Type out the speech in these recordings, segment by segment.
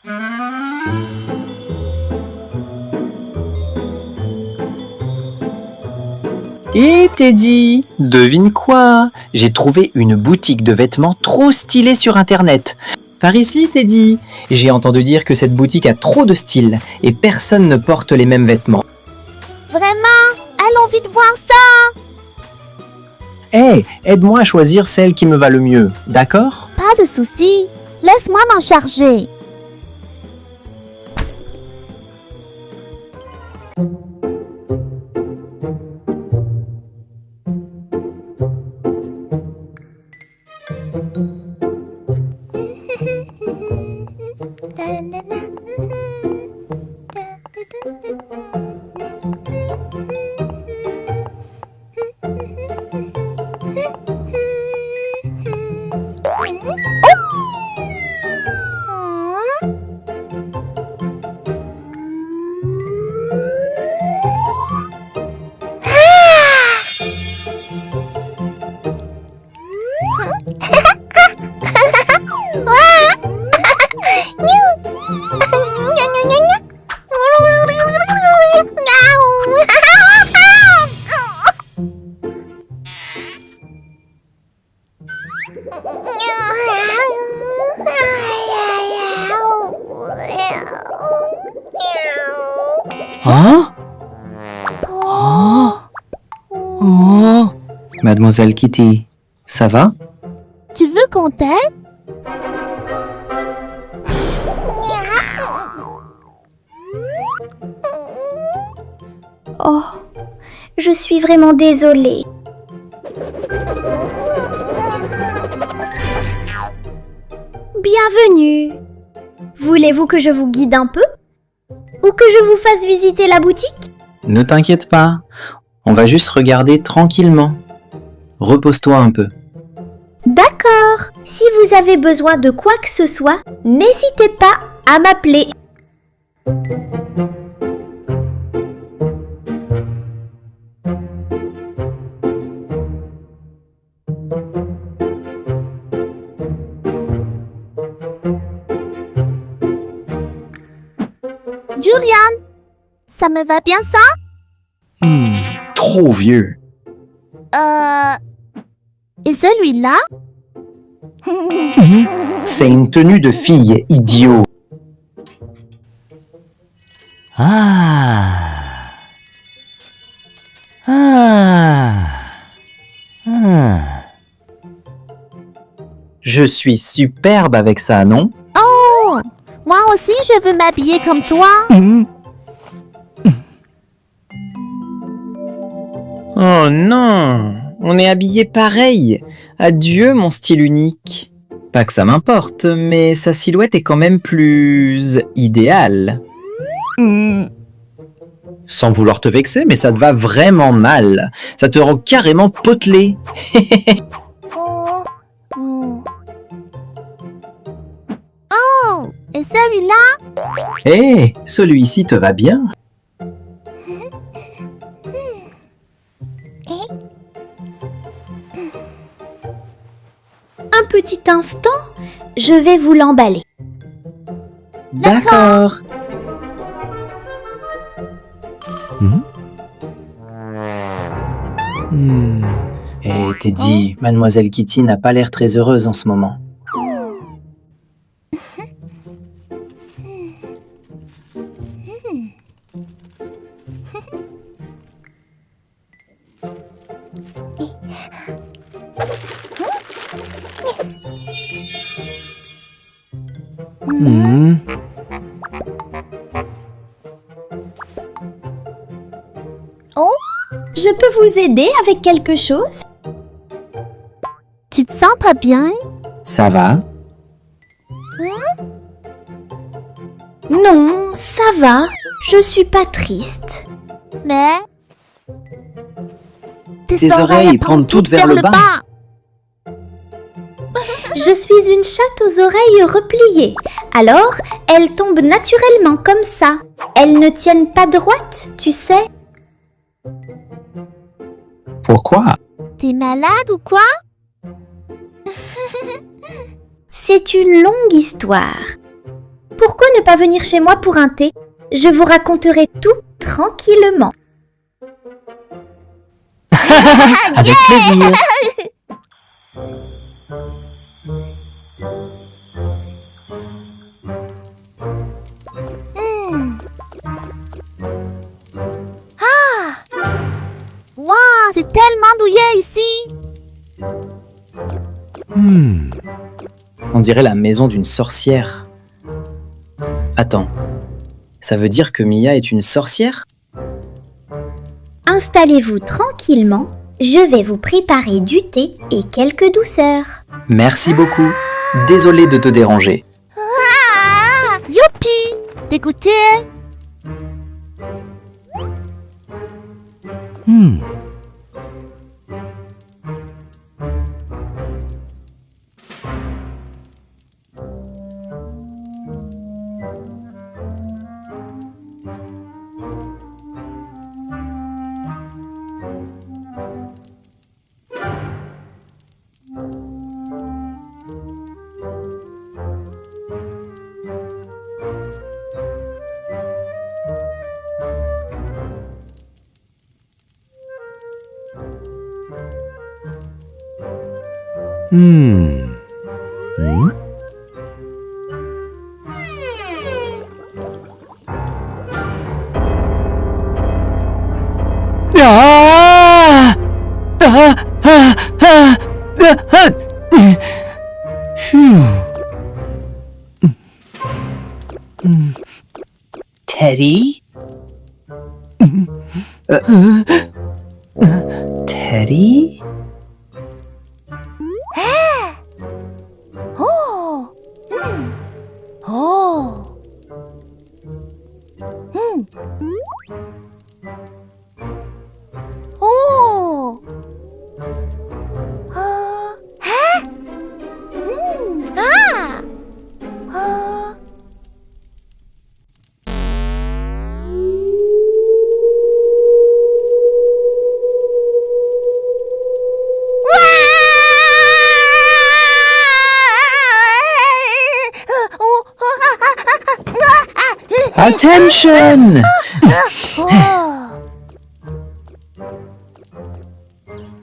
Hé Teddy, devine quoi? J'ai trouvé une boutique de vêtements trop stylée sur internet. Par ici Teddy, j'ai entendu dire que cette boutique a trop de style et personne ne porte les mêmes vêtements. Vraiment? Allons vite voir ça! Hé, aide-moi à choisir celle qui me va le mieux, d'accord? Pas de souci, laisse-moi m'en charger. Hein? Oh. Mademoiselle Kitty, ça va? Tu veux qu'on t'aide? Oh, je suis vraiment désolée. Bienvenue. Voulez-vous que je vous guide un peu? Ou que je vous fasse visiter la boutique? Ne t'inquiète pas, on va juste regarder tranquillement. Repose-toi un peu. D'accord. Si vous avez besoin de quoi que ce soit, n'hésitez pas à m'appeler. Julian, ça me va bien ça? Trop vieux. Et celui-là? C'est une tenue de fille, idiot. Ah. Je suis superbe avec ça, non? Oh! Moi aussi, je veux m'habiller comme toi. Oh non, on est habillés pareil. Adieu mon style unique. Pas que ça m'importe, mais sa silhouette est quand même plus idéale. Sans vouloir te vexer, mais ça te va vraiment mal. Ça te rend carrément potelé. Oh! Et celui-là? Hé, celui-ci te va bien. Un petit instant, je vais vous l'emballer. D'accord. Eh, Teddy, Mademoiselle Kitty n'a pas l'air très heureuse en ce moment. Oh? Je peux vous aider avec quelque chose? Tu te sens pas bien? Ça va? Non, ça va. Je suis pas triste. Mais... Tes oreilles pendent toutes vers le bas. Je suis une chatte aux oreilles repliées. Alors, elles tombent naturellement comme ça. Elles ne tiennent pas droite, tu sais. Pourquoi? T'es malade ou quoi? C'est une longue histoire. Pourquoi ne pas venir chez moi pour un thé? Je vous raconterai tout tranquillement. Avec plaisir. Waouh, c'est tellement douillet ici. On dirait la maison d'une sorcière. Attends, ça veut dire que Mia est une sorcière? Installez-vous tranquillement. Je vais vous préparer du thé et quelques douceurs. Merci beaucoup. Désolé de te déranger. Ah, youpi, dégoûté. Ah! Ah! Ah! Ah! Ah! Teddy? Teddy? Oh. Oh. Oh. Hein? Ah. Attention!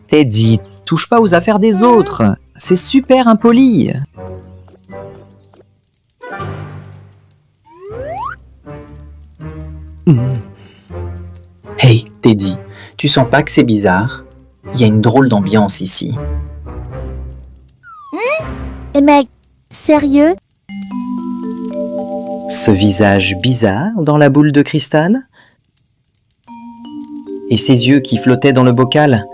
Teddy, touche pas aux affaires des autres. C'est super impoli. Hey, Teddy, tu sens pas que c'est bizarre? Il y a une drôle d'ambiance ici. Et mec, sérieux? Ce visage bizarre dans la boule de cristal? Et ces yeux qui flottaient dans le bocal?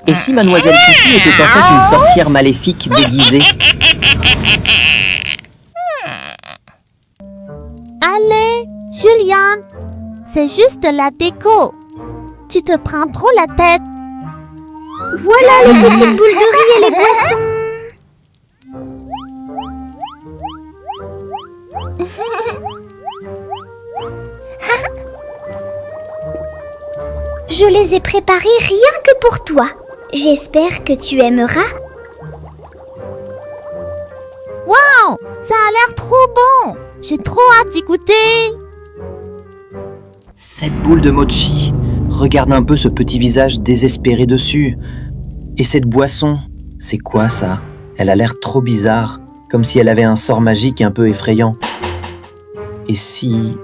Et si Mademoiselle Kitty était en fait une sorcière maléfique déguisée? Allez, Julian, c'est juste de la déco. Tu te prends trop la tête. Voilà les petites boules de riz et les boissons. Je les ai préparés rien que pour toi. J'espère que tu aimeras. Wow, ça a l'air trop bon. J'ai trop hâte d'y goûter. Cette boule de mochi, regarde un peu ce petit visage désespéré dessus. Et cette boisson, c'est quoi ça? Elle a l'air trop bizarre, comme si elle avait un sort magique un peu effrayant. Et si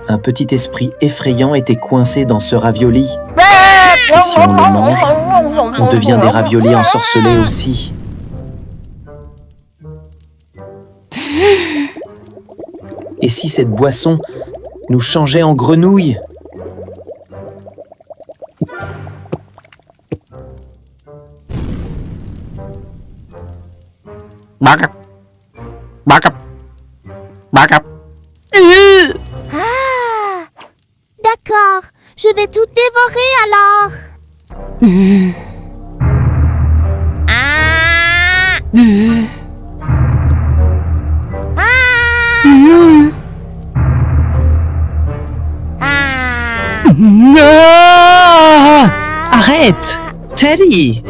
un petit esprit effrayant était coincé dans ce ravioli? Et si on le mange, on devient des raviolis ensorcelés aussi. Et si cette boisson nous changeait en grenouille? Ah, d'accord, je vais tout dévorer alors. Ah. Ah! Arrête! Teddy!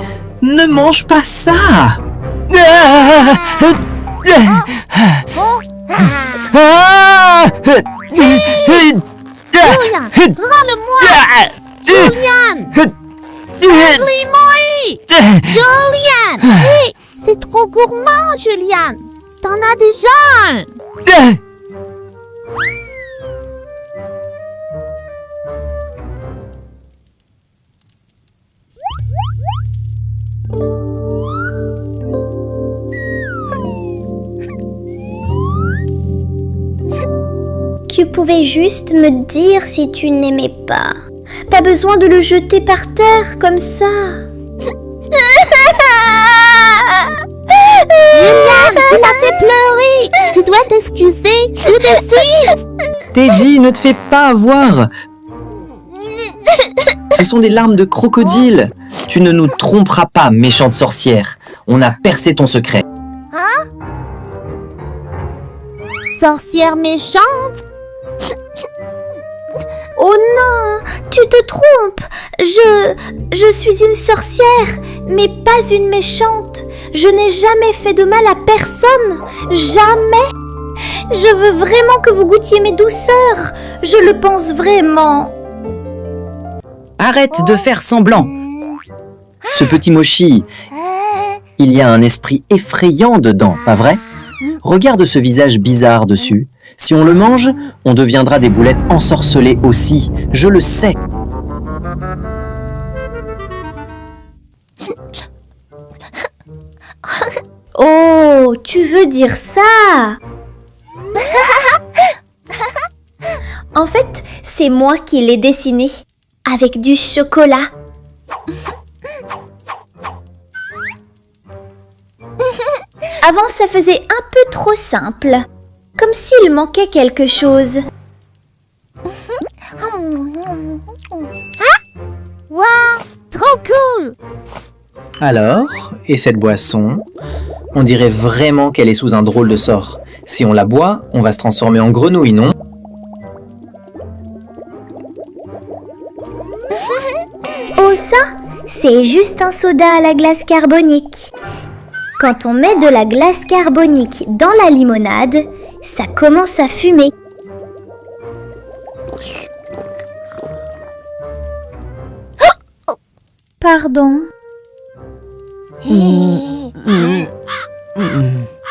Ne mange pas ça! Julian, rends-le-moi! Julian! Laisse-les-moi! Julian! Hé, c'est trop gourmand, Julian! T'en as déjà un! Tu pouvais juste me dire si tu n'aimais pas. Pas besoin de le jeter par terre comme ça. Julian, tu m'as fait pleurer! Tu dois t'excuser tout de suite! Teddy, ne te fais pas avoir. Ce sont des larmes de crocodile. Tu ne nous tromperas pas, méchante sorcière. On a percé ton secret. Sorcière méchante! Oh non, tu te trompes. Je suis une sorcière, mais pas une méchante. Je n'ai jamais fait de mal à personne. Jamais. Je veux vraiment que vous goûtiez mes douceurs. Je le pense vraiment. Arrête de faire semblant. Ce petit mochi, il y a un esprit effrayant dedans, pas vrai? Regarde ce visage bizarre dessus. Si on le mange, on deviendra des boulettes ensorcelées aussi. Je le sais. Oh, tu veux dire ça? En fait, c'est moi qui l'ai dessiné, avec du chocolat. Avant, ça faisait un peu trop simple, comme s'il manquait quelque chose. Wow, trop cool! Alors, et cette boisson? On dirait vraiment qu'elle est sous un drôle de sort. Si on la boit, on va se transformer en grenouille, non? Oh ça, c'est juste un soda à la glace carbonique. Quand on met de la glace carbonique dans la limonade, ça commence à fumer. Pardon.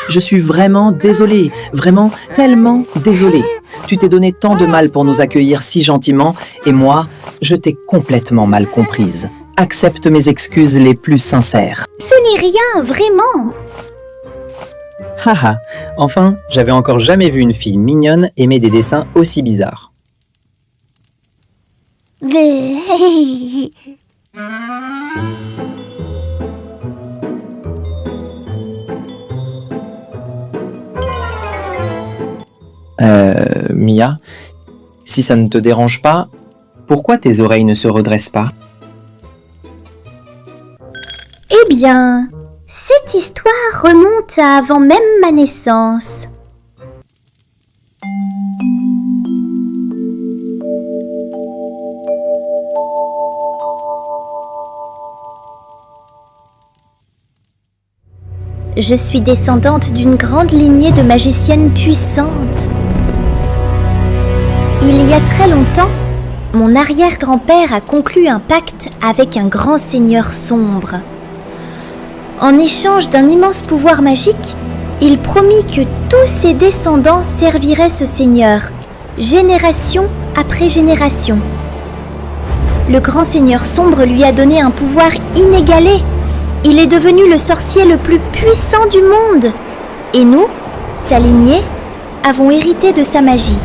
Je suis vraiment désolée, vraiment tellement désolée. Tu t'es donné tant de mal pour nous accueillir si gentiment, et moi, je t'ai complètement mal comprise. Accepte mes excuses les plus sincères. Ce n'est rien, vraiment. Haha, enfin, j'avais encore jamais vu une fille mignonne aimer des dessins aussi bizarres. Mia, si ça ne te dérange pas, pourquoi tes oreilles ne se redressent pas? Eh bien, cette histoire remonte à avant même ma naissance. Je suis descendante d'une grande lignée de magiciennes puissantes. Il y a très longtemps, mon arrière-grand-père a conclu un pacte avec un grand seigneur sombre. En échange d'un immense pouvoir magique, il promit que tous ses descendants serviraient ce seigneur, génération après génération. Le grand seigneur sombre lui a donné un pouvoir inégalé. Il est devenu le sorcier le plus puissant du monde. Et nous, sa lignée, avons hérité de sa magie,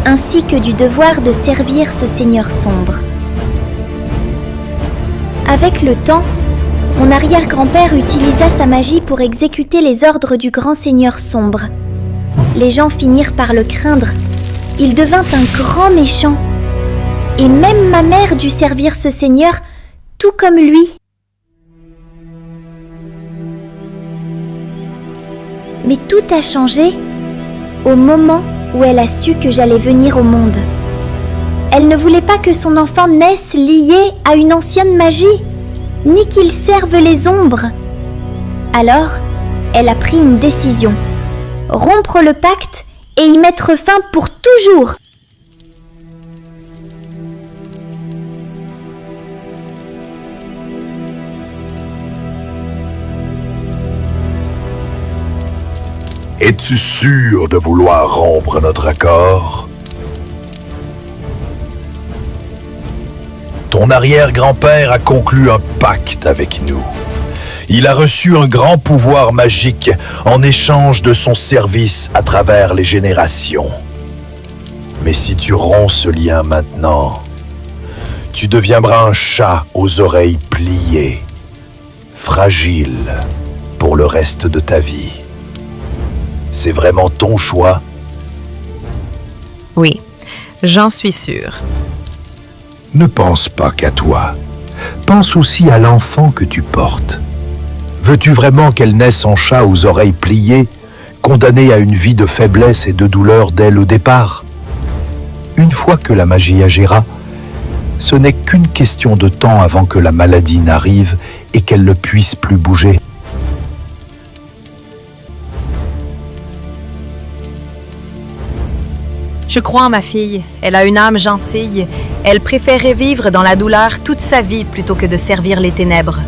ainsi que du devoir de servir ce seigneur sombre. Avec le temps, mon arrière-grand-père utilisa sa magie pour exécuter les ordres du grand seigneur sombre. Les gens finirent par le craindre. Il devint un grand méchant. Et même ma mère dut servir ce seigneur, tout comme lui. Mais tout a changé au moment où elle a su que j'allais venir au monde. Elle ne voulait pas que son enfant naisse lié à une ancienne magie, ni qu'il serve les ombres. Alors, elle a pris une décision. Rompre le pacte et y mettre fin pour toujours. Es-tu sûr de vouloir rompre notre accord? Ton arrière-grand-père a conclu un pacte avec nous. Il a reçu un grand pouvoir magique en échange de son service à travers les générations. Mais si tu romps ce lien maintenant, tu deviendras un chat aux oreilles pliées, fragile pour le reste de ta vie. C'est vraiment ton choix? Oui, j'en suis sûre. Ne pense pas qu'à toi. Pense aussi à l'enfant que tu portes. Veux-tu vraiment qu'elle naisse en chat aux oreilles pliées, condamnée à une vie de faiblesse et de douleur dès le départ? Une fois que la magie agira, ce n'est qu'une question de temps avant que la maladie n'arrive et qu'elle ne puisse plus bouger. Je crois en ma fille. Elle a une âme gentille. Elle préférait vivre dans la douleur toute sa vie plutôt que de servir les ténèbres.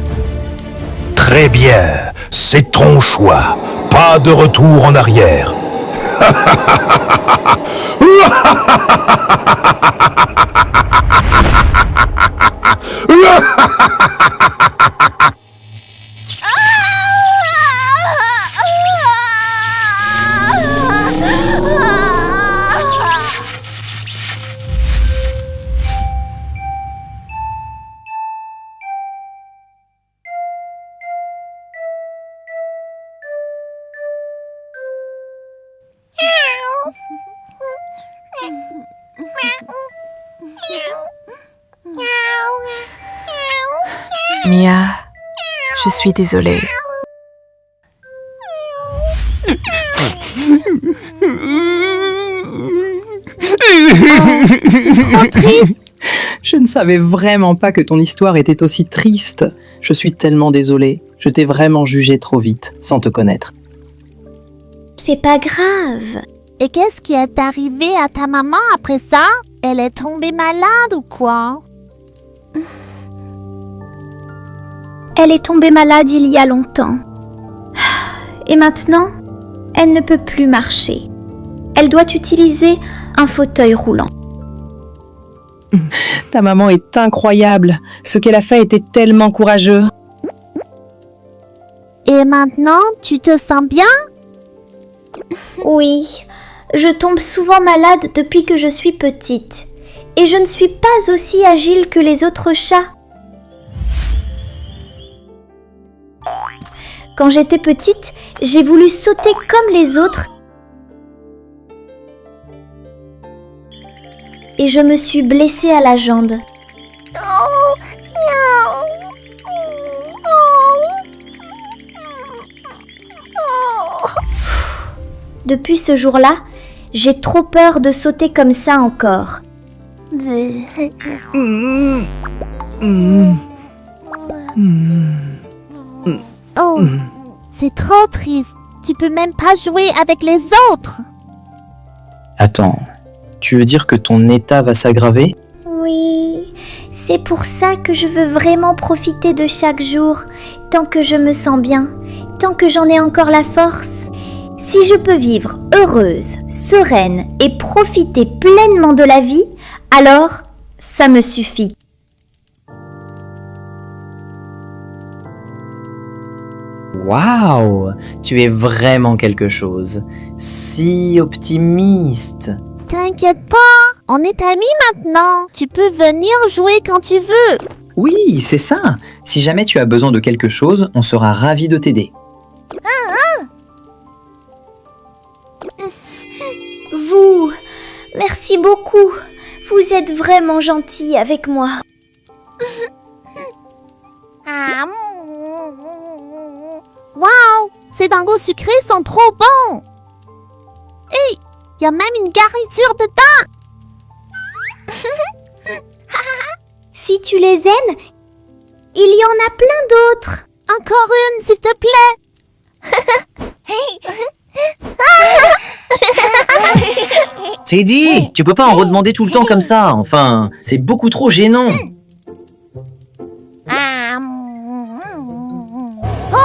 Très bien, c'est ton choix. Pas de retour en arrière. Mia, je suis désolée. Trop triste. Je ne savais vraiment pas que ton histoire était aussi triste. Je suis tellement désolée. Je t'ai vraiment jugé trop vite, sans te connaître. C'est pas grave. Et qu'est-ce qui est arrivé à ta maman après ça? Elle est tombée malade ou quoi? Elle est tombée malade il y a longtemps. Et maintenant, elle ne peut plus marcher. Elle doit utiliser un fauteuil roulant. Ta maman est incroyable. Ce qu'elle a fait était tellement courageux. Et maintenant, tu te sens bien? Oui, je tombe souvent malade depuis que je suis petite. Et je ne suis pas aussi agile que les autres chats. Quand j'étais petite, j'ai voulu sauter comme les autres. Et je me suis blessée à la jambe. Depuis ce jour-là, j'ai trop peur de sauter comme ça encore. Oh, c'est trop triste. Tu peux même pas jouer avec les autres. Attends, tu veux dire que ton état va s'aggraver? Oui, c'est pour ça que je veux vraiment profiter de chaque jour, tant que je me sens bien, tant que j'en ai encore la force. Si je peux vivre heureuse, sereine et profiter pleinement de la vie, alors ça me suffit. Waouh, tu es vraiment quelque chose. Si optimiste. T'inquiète pas, on est amis maintenant. Tu peux venir jouer quand tu veux. Oui, c'est ça. Si jamais tu as besoin de quelque chose, on sera ravis de t'aider. Vous, merci beaucoup. Vous êtes vraiment gentil avec moi. Waouh, ces dingos sucrés sont trop bons. Hey, il y a même une garniture dedans. Si tu les aimes, il y en a plein d'autres. Encore une, s'il te plaît. Teddy, tu peux pas en redemander tout le temps comme ça. Enfin, c'est beaucoup trop gênant. Oh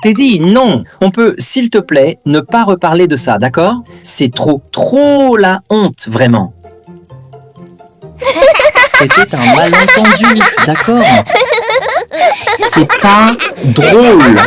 Teddy, non. On peut, s'il te plaît, ne pas reparler de ça, d'accord? C'est trop la honte, vraiment. C'était un malentendu, d'accord? C'est pas drôle.